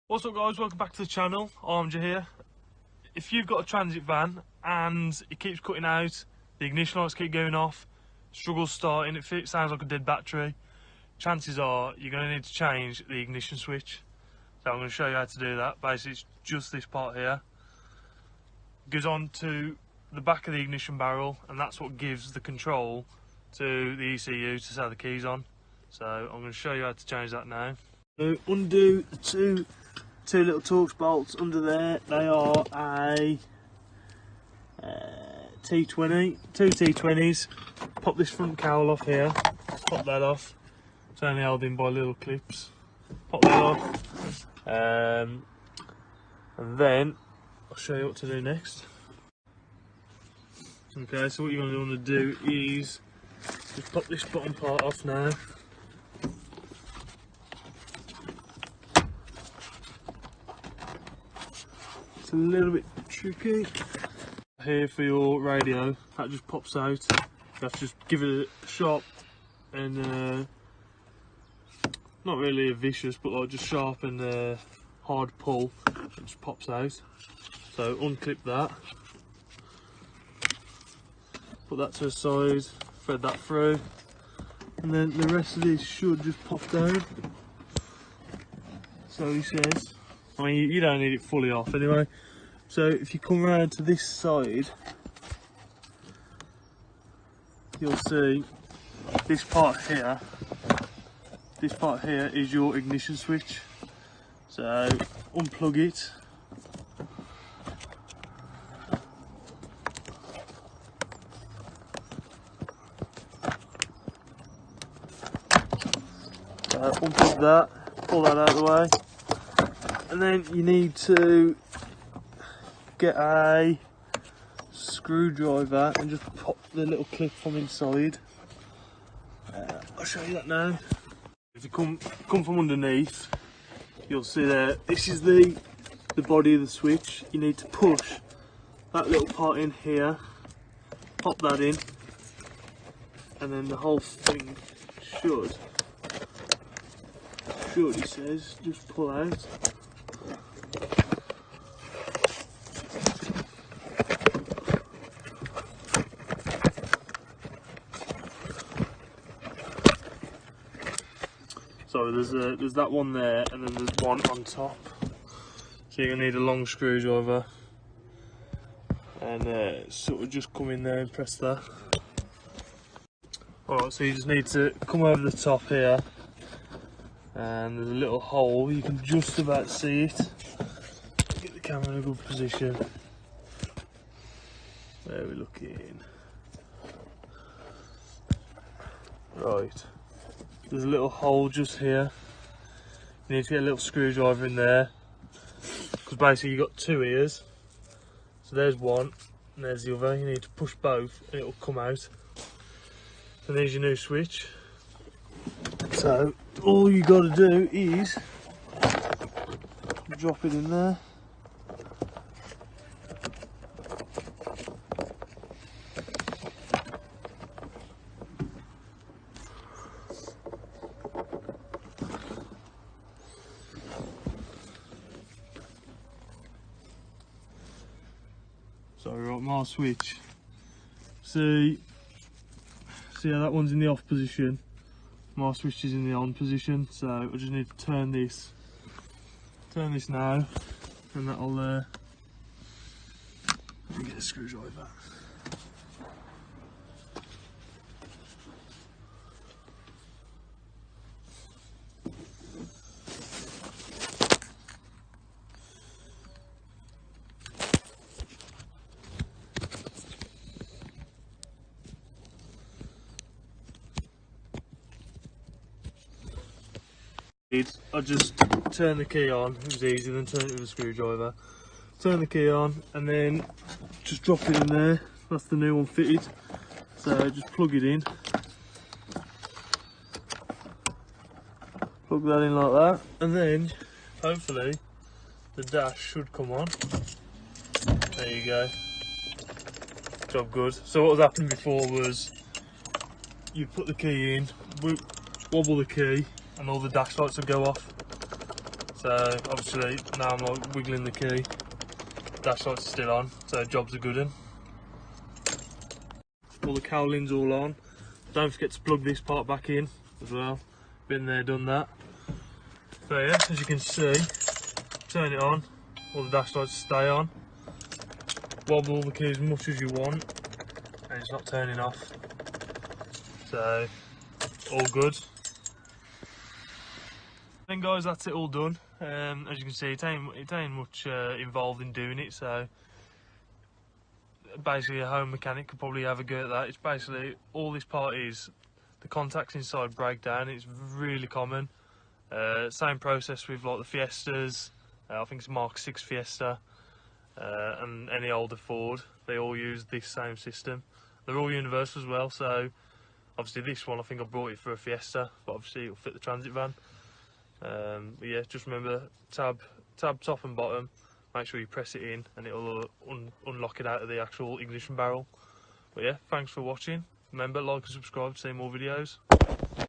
What's up guys, welcome back to the channel. Armja here. If you've got a transit van and it keeps cutting out, the ignition lights keep going off, struggles starting, it sounds like a dead battery, chances are you're going to need to change the ignition switch. So I'm going to show you how to do that. Basically it's just this part here. It goes on to the back of the ignition barrel and that's what gives the control to the ECU to set the keys on. So I'm going to show you how to change that now. So undo the two little Torx bolts under there. They are a T20, two T20s. Pop this front cowl off here, pop that off. It's only held in by little clips. Pop that off. And then I'll show you what to do next. Okay, so what you're going to want to do is just pop this bottom part off now. It's a little bit tricky. Here for your radio, that just pops out. You have to just give it a sharp and not really a vicious, but like just sharp and hard pull. It just pops out. So unclip that. Put that to the side, thread that through, and then the rest of this should just pop down. So he says. I mean, you don't need it fully off anyway. So if you come around to this side, you'll see this part here. This part here is your ignition switch. So unplug it. Unplug that, pull that out of the way. And then you need to get a screwdriver and just pop the little clip from inside. I'll show you that now. If you come from underneath, you'll see there, this is the body of the switch. You need to push that little part in here, pop that in, and then the whole thing should, he says, just pull out. So there's that one there, and then there's one on top. So you're gonna need a long screwdriver, and sort of just come in there and press that. Alright, so you just need to come over the top here, and there's a little hole. You can just about see it. Get the camera in a good position. There we're looking. Right. There's a little hole just here. You need to get a little screwdriver in there, because basically you've got two ears. So there's one and there's the other. You need to push both and it will come out. And there's your new switch. So all you got to do is drop it in there. So right, my switch. See how that one's in the off position? My switch is in the on position. So I just need to turn this now, and that'll let me get a screwdriver. I just turn the key on. It was easy, then turn it with a screwdriver. Turn the key on and then just drop it in there. That's the new one fitted. So just plug it in. Plug that in like that, and then hopefully the dash should come on. There you go. Job good. So what was happening before was you put the key in, wobble the key, and all the dash lights would go off. So obviously now I'm like wiggling the key, dash light's still on, so job's a good one. All the cowling's all on. Don't forget to plug this part back in as well. Been there, done that. So yeah, as you can see, turn it on, all the dash lights stay on. Wobble the key as much as you want, and it's not turning off. So, all good. Then guys, that's it all done. As you can see, it ain't much involved in doing it, so basically a home mechanic could probably have a go at that. It's basically, all this part is, the contacts inside break down. It's really common. Same process with like the Fiestas, I think it's Mark 6 Fiesta, and any older Ford, they all use this same system. They're all universal as well, so obviously this one I think I brought it for a Fiesta, but obviously it'll fit the transit van. But yeah, just remember tab top and bottom, make sure you press it in and it'll unlock it out of the actual ignition barrel. But yeah, thanks for watching. Remember, like and subscribe to see more videos.